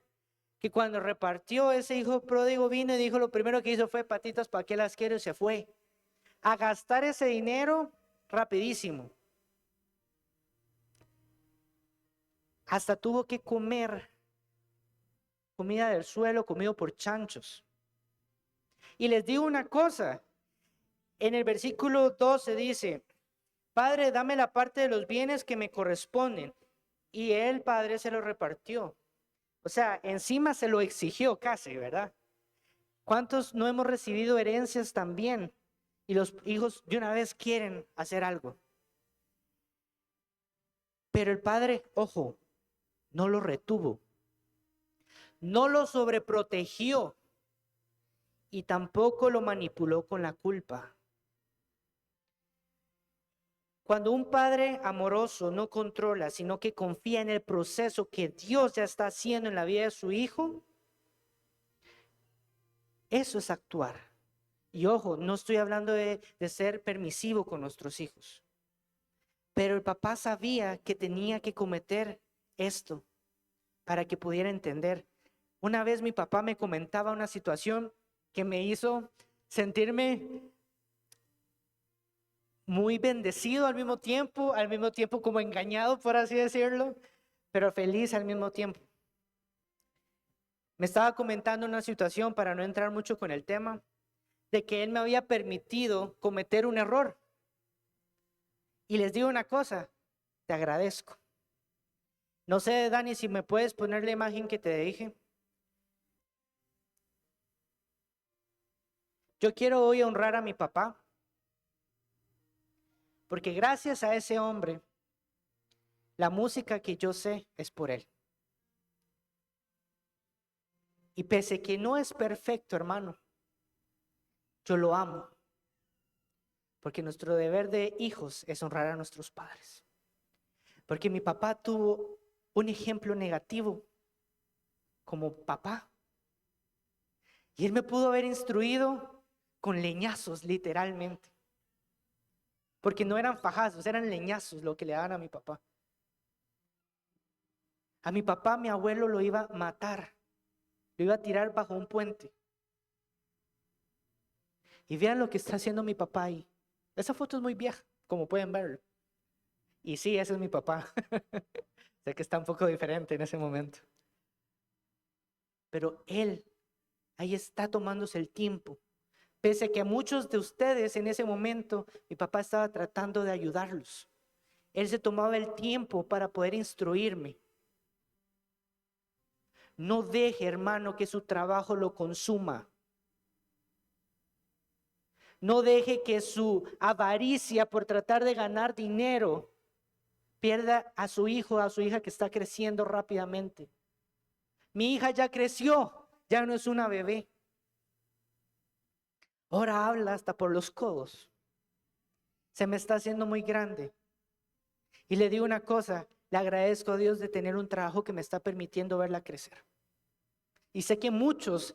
[SPEAKER 1] que cuando repartió, ese hijo pródigo vino y dijo, lo primero que hizo fue: patitas, ¿para qué las quiero? Y se fue a gastar ese dinero rapidísimo. Hasta tuvo que comer comida del suelo, comido por chanchos. Y les digo una cosa, en el versículo 12 dice: Padre, dame la parte de los bienes que me corresponden. Y el padre se lo repartió. O sea, encima se lo exigió casi, ¿verdad? ¿Cuántos no hemos recibido herencias también? Y los hijos de una vez quieren hacer algo. Pero el padre, ojo, no lo retuvo. No lo sobreprotegió. Y tampoco lo manipuló con la culpa. Cuando un padre amoroso no controla, sino que confía en el proceso que Dios ya está haciendo en la vida de su hijo, eso es actuar. Y ojo, no estoy hablando de ser permisivo con nuestros hijos. Pero el papá sabía que tenía que cometer esto para que pudiera entender. Una vez mi papá me comentaba una situación que me hizo sentirme muy bendecido al mismo tiempo como engañado, por así decirlo, pero feliz al mismo tiempo. Me estaba comentando una situación, para no entrar mucho con el tema, de que él me había permitido cometer un error. Y les digo una cosa, te agradezco. No sé, Dani, si me puedes poner la imagen que te dije. Yo quiero hoy honrar a mi papá, porque gracias a ese hombre, la música que yo sé es por él. Y pese que no es perfecto, hermano, yo lo amo, porque nuestro deber de hijos es honrar a nuestros padres. Porque mi papá tuvo un ejemplo negativo como papá. Y él me pudo haber instruido con leñazos, literalmente. Porque no eran fajazos, eran leñazos lo que le daban a mi papá. A mi papá, mi abuelo lo iba a matar, lo iba a tirar bajo un puente. Y vean lo que está haciendo mi papá ahí. Esa foto es muy vieja, como pueden verlo. Y sí, ese es mi papá. Sé que está un poco diferente en ese momento. Pero él ahí está tomándose el tiempo. Pese a que a muchos de ustedes en ese momento, mi papá estaba tratando de ayudarlos. Él se tomaba el tiempo para poder instruirme. No deje, hermano, que su trabajo lo consuma. No deje que su avaricia por tratar de ganar dinero pierda a su hijo, a su hija que está creciendo rápidamente. Mi hija ya creció, ya no es una bebé. Ahora habla hasta por los codos. Se me está haciendo muy grande. Y le digo una cosa, le agradezco a Dios de tener un trabajo que me está permitiendo verla crecer. Y sé que muchas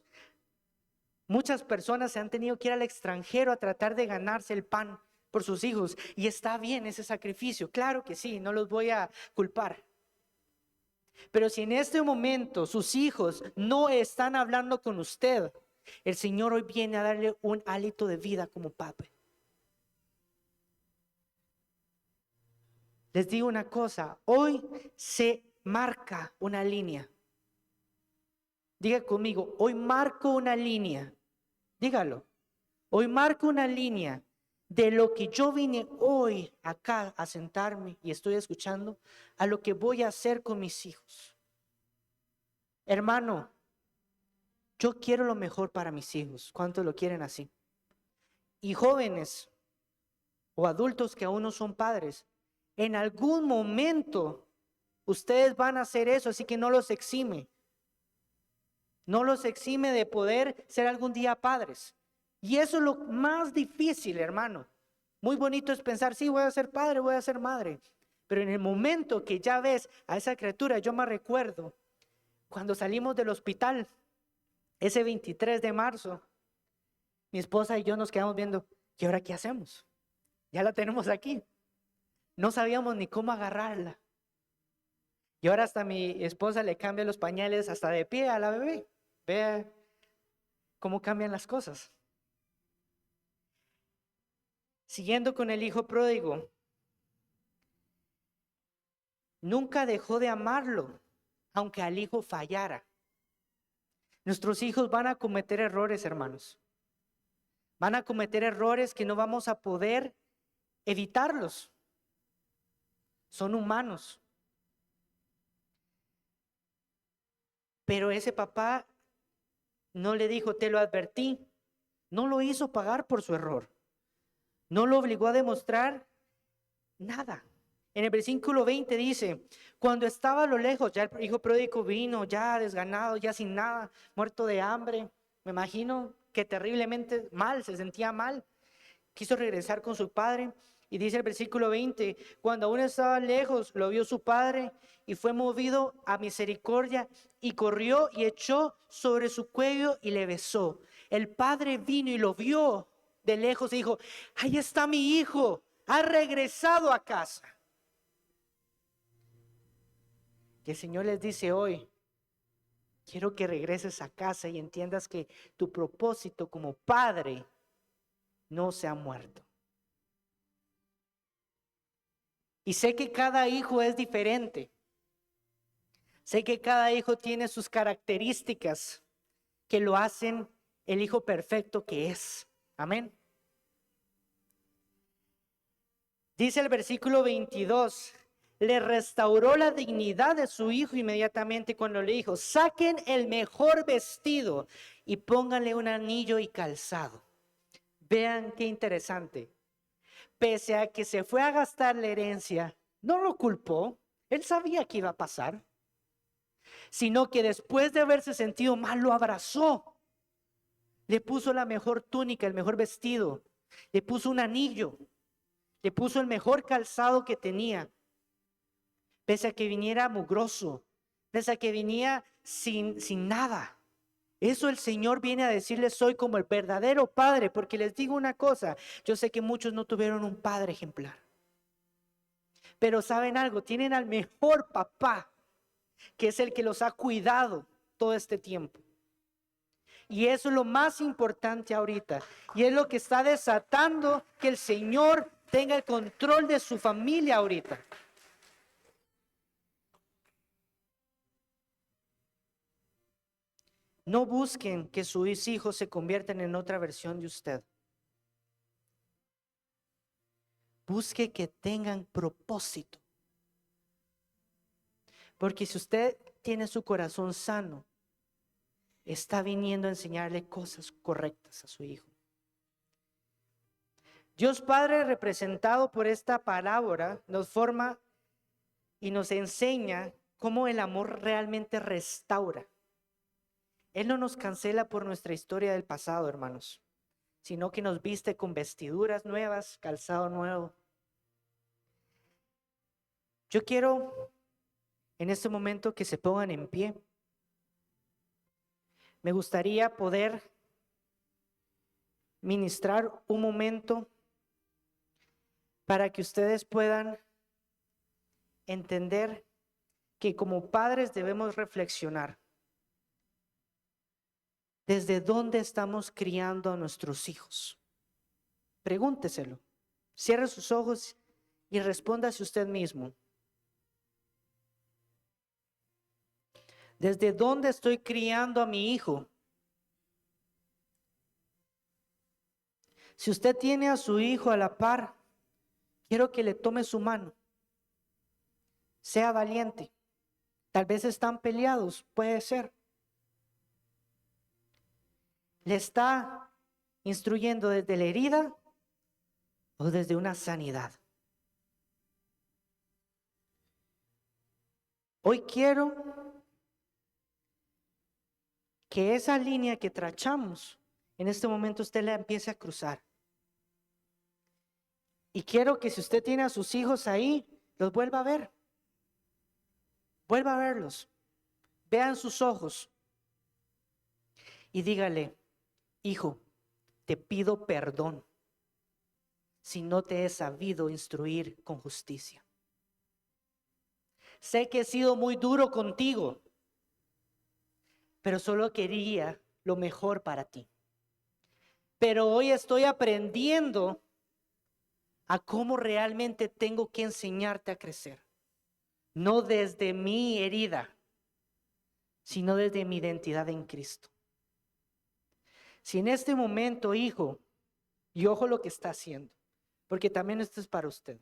[SPEAKER 1] personas se han tenido que ir al extranjero a tratar de ganarse el pan por sus hijos. Y está bien ese sacrificio, claro que sí, no los voy a culpar. Pero si en este momento sus hijos no están hablando con usted, el Señor hoy viene a darle un hálito de vida como padre. Les digo una cosa, hoy se marca una línea. Diga conmigo, hoy marco una línea. Dígalo. Hoy marco una línea de lo que yo vine hoy acá a sentarme y estoy escuchando, a lo que voy a hacer con mis hijos. Hermano, yo quiero lo mejor para mis hijos. ¿Cuántos lo quieren así? Y jóvenes o adultos que aún no son padres, en algún momento ustedes van a hacer eso, así que no los exime. No los exime de poder ser algún día padres. Y eso es lo más difícil, hermano. Muy bonito es pensar, sí, voy a ser padre, voy a ser madre. Pero en el momento que ya ves a esa criatura, yo me recuerdo cuando salimos del hospital, ese 23 de marzo, mi esposa y yo nos quedamos viendo, ¿y ahora qué hacemos? Ya la tenemos aquí. No sabíamos ni cómo agarrarla. Y ahora hasta mi esposa le cambia los pañales hasta de pie a la bebé. Vea cómo cambian las cosas. Siguiendo con el hijo pródigo, nunca dejó de amarlo, aunque al hijo fallara. Nuestros hijos van a cometer errores, hermanos. Van a cometer errores que no vamos a poder evitarlos. Son humanos. Pero ese papá no le dijo, te lo advertí. No lo hizo pagar por su error. No lo obligó a demostrar nada. En el versículo 20 dice, cuando estaba a lo lejos, ya el hijo pródigo vino, ya desganado, ya sin nada, muerto de hambre. Me imagino que terriblemente mal, se sentía mal. Quiso regresar con su padre. Y dice el versículo 20, cuando aún estaba lejos, lo vio su padre y fue movido a misericordia y corrió y echó sobre su cuello y le besó. El padre vino y lo vio de lejos y dijo, ahí está mi hijo, ha regresado a casa. Y el Señor les dice hoy, quiero que regreses a casa y entiendas que tu propósito como padre no se ha muerto. Y sé que cada hijo es diferente. Sé que cada hijo tiene sus características que lo hacen el hijo perfecto que es. Amén. Dice el versículo 22, le restauró la dignidad de su hijo inmediatamente cuando le dijo, saquen el mejor vestido y pónganle un anillo y calzado. Vean qué interesante. Pese a que se fue a gastar la herencia, no lo culpó. Él sabía que iba a pasar. Sino que después de haberse sentido mal, lo abrazó. Le puso la mejor túnica, el mejor vestido. Le puso un anillo. Le puso el mejor calzado que tenía. Pese a que viniera mugroso. Pese a que venía sin nada. Eso el Señor viene a decirles hoy como el verdadero padre. Porque les digo una cosa. Yo sé que muchos no tuvieron un padre ejemplar. Pero ¿saben algo? Tienen al mejor papá, que es el que los ha cuidado todo este tiempo. Y eso es lo más importante ahorita. Y es lo que está desatando que el Señor tenga el control de su familia ahorita. No busquen que sus hijos se conviertan en otra versión de usted. Busque que tengan propósito. Porque si usted tiene su corazón sano, está viniendo a enseñarle cosas correctas a su hijo. Dios Padre, representado por esta parábola, nos forma y nos enseña cómo el amor realmente restaura. Él no nos cancela por nuestra historia del pasado, hermanos, sino que nos viste con vestiduras nuevas, calzado nuevo. Yo quiero en este momento que se pongan en pie. Me gustaría poder ministrar un momento para que ustedes puedan entender que como padres debemos reflexionar. ¿Desde dónde estamos criando a nuestros hijos? Pregúnteselo. Cierre sus ojos y respóndase usted mismo. ¿Desde dónde estoy criando a mi hijo? Si usted tiene a su hijo a la par, quiero que le tome su mano. Sea valiente. Tal vez están peleados, puede ser. ¿Le está instruyendo desde la herida o desde una sanidad? Hoy quiero que esa línea que trachamos, en este momento usted la empiece a cruzar. Y quiero que si usted tiene a sus hijos ahí, los vuelva a ver. Vuelva a verlos. Vean sus ojos. Y dígale, hijo, te pido perdón si no te he sabido instruir con justicia. Sé que he sido muy duro contigo, pero solo quería lo mejor para ti. Pero hoy estoy aprendiendo a cómo realmente tengo que enseñarte a crecer. No desde mi herida, sino desde mi identidad en Cristo. Si en este momento, hijo, y ojo lo que está haciendo, porque también esto es para usted.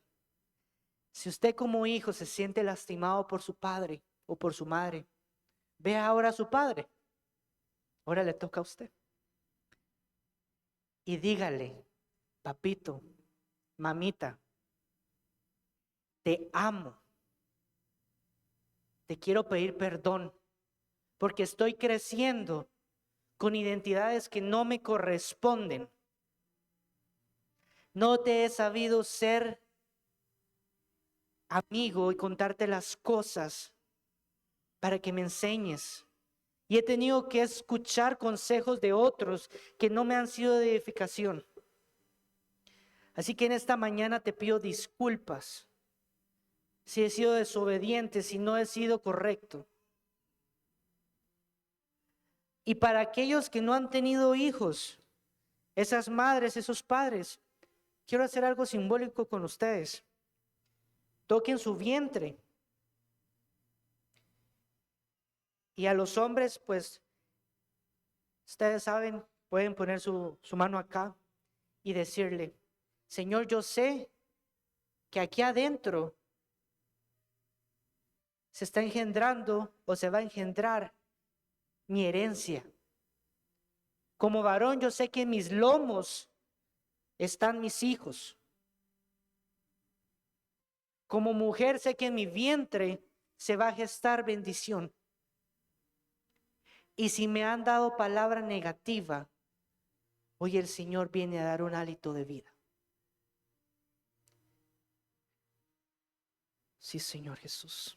[SPEAKER 1] Si usted como hijo se siente lastimado por su padre o por su madre, vea ahora a su padre. Ahora le toca a usted. Y dígale, papito, mamita, te amo. Te quiero pedir perdón porque estoy creciendo con identidades que no me corresponden. No te he sabido ser amigo y contarte las cosas para que me enseñes. Y he tenido que escuchar consejos de otros que no me han sido de edificación. Así que en esta mañana te pido disculpas si he sido desobediente, si no he sido correcto. Y para aquellos que no han tenido hijos, esas madres, esos padres, quiero hacer algo simbólico con ustedes. Toquen su vientre. Y a los hombres, pues, ustedes saben, pueden poner su mano acá y decirle, Señor, yo sé que aquí adentro se está engendrando o se va a engendrar mi herencia. Como varón, yo sé que en mis lomos están mis hijos. Como mujer, sé que en mi vientre se va a gestar bendición. Y si me han dado palabra negativa, hoy el Señor viene a dar un hálito de vida. Sí, Señor Jesús.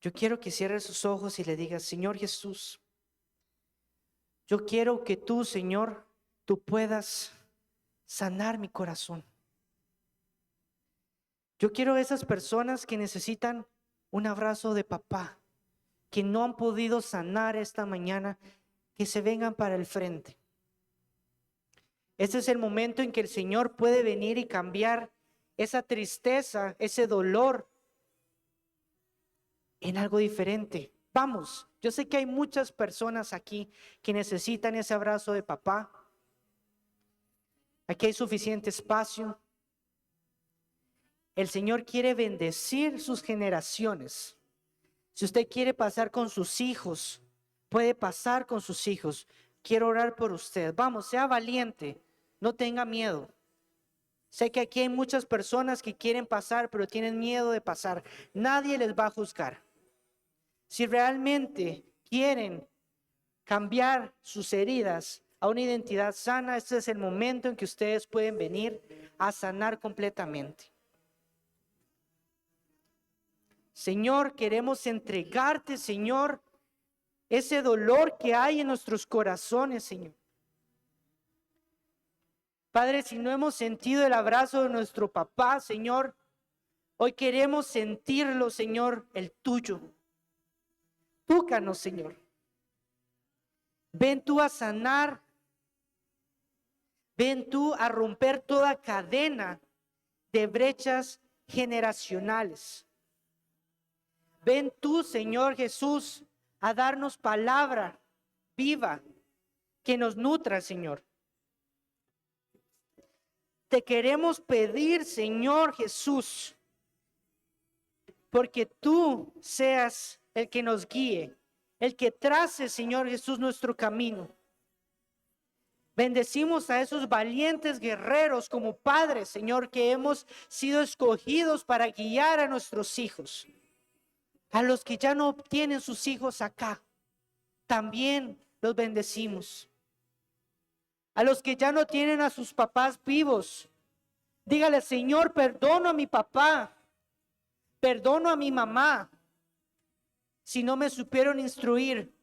[SPEAKER 1] Yo quiero que cierre sus ojos y le digas, Señor Jesús, yo quiero que tú, Señor, tú puedas sanar mi corazón. Yo quiero a esas personas que necesitan un abrazo de papá, que no han podido sanar esta mañana, que se vengan para el frente. Este es el momento en que el Señor puede venir y cambiar esa tristeza, ese dolor en algo diferente. Vamos, yo sé que hay muchas personas aquí que necesitan ese abrazo de papá. Aquí hay suficiente espacio. El Señor quiere bendecir sus generaciones. Si usted quiere pasar con sus hijos, puede pasar con sus hijos. Quiero orar por usted. Vamos, sea valiente, no tenga miedo. Sé que aquí hay muchas personas que quieren pasar, pero tienen miedo de pasar. Nadie les va a juzgar. Si realmente quieren cambiar sus heridas a una identidad sana, este es el momento en que ustedes pueden venir a sanar completamente. Señor, queremos entregarte, Señor, ese dolor que hay en nuestros corazones, Señor. Padre, si no hemos sentido el abrazo de nuestro papá, Señor, hoy queremos sentirlo, Señor, el tuyo. Tócanos, Señor. Ven tú a sanar. Ven tú a romper toda cadena de brechas generacionales. Ven tú, Señor Jesús, a darnos palabra viva que nos nutra, Señor. Te queremos pedir, Señor Jesús, porque tú seas el que nos guíe, el que trace, Señor Jesús, nuestro camino. Bendecimos a esos valientes guerreros como padres, Señor, que hemos sido escogidos para guiar a nuestros hijos. A los que ya no obtienen sus hijos acá, también los bendecimos. A los que ya no tienen a sus papás vivos, dígale, Señor, perdono a mi papá, perdono a mi mamá, si no me supieron instruir.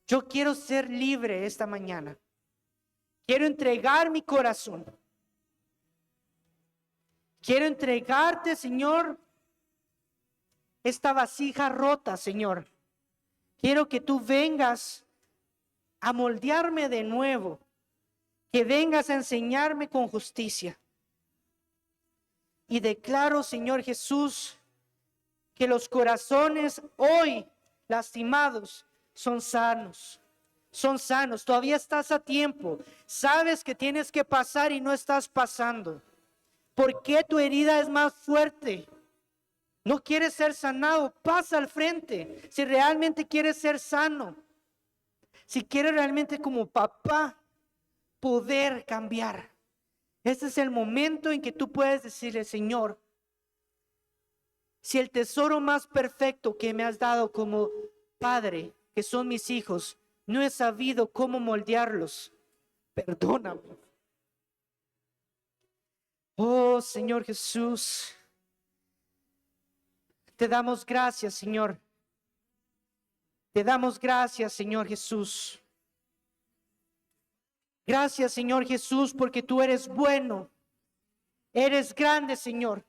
[SPEAKER 1] Yo quiero ser libre esta mañana. Quiero entregar mi corazón. Quiero entregarte, Señor, esta vasija rota, Señor. Quiero que tú vengas a moldearme de nuevo. Que vengas a enseñarme con justicia. Y declaro, Señor Jesús, que los corazones hoy lastimados son sanos. Son sanos. Todavía estás a tiempo. Sabes que tienes que pasar y no estás pasando. ¿Por qué tu herida es más fuerte? No quieres ser sanado, pasa al frente. Si realmente quieres ser sano, si quieres realmente como papá poder cambiar, este es el momento en que tú puedes decirle: Señor, si el tesoro más perfecto que me has dado como padre, que son mis hijos, no he sabido cómo moldearlos, perdóname. Oh Señor Jesús, te damos gracias, Señor. Te damos gracias, Señor Jesús. Gracias, Señor Jesús, porque tú eres bueno. Eres grande, Señor.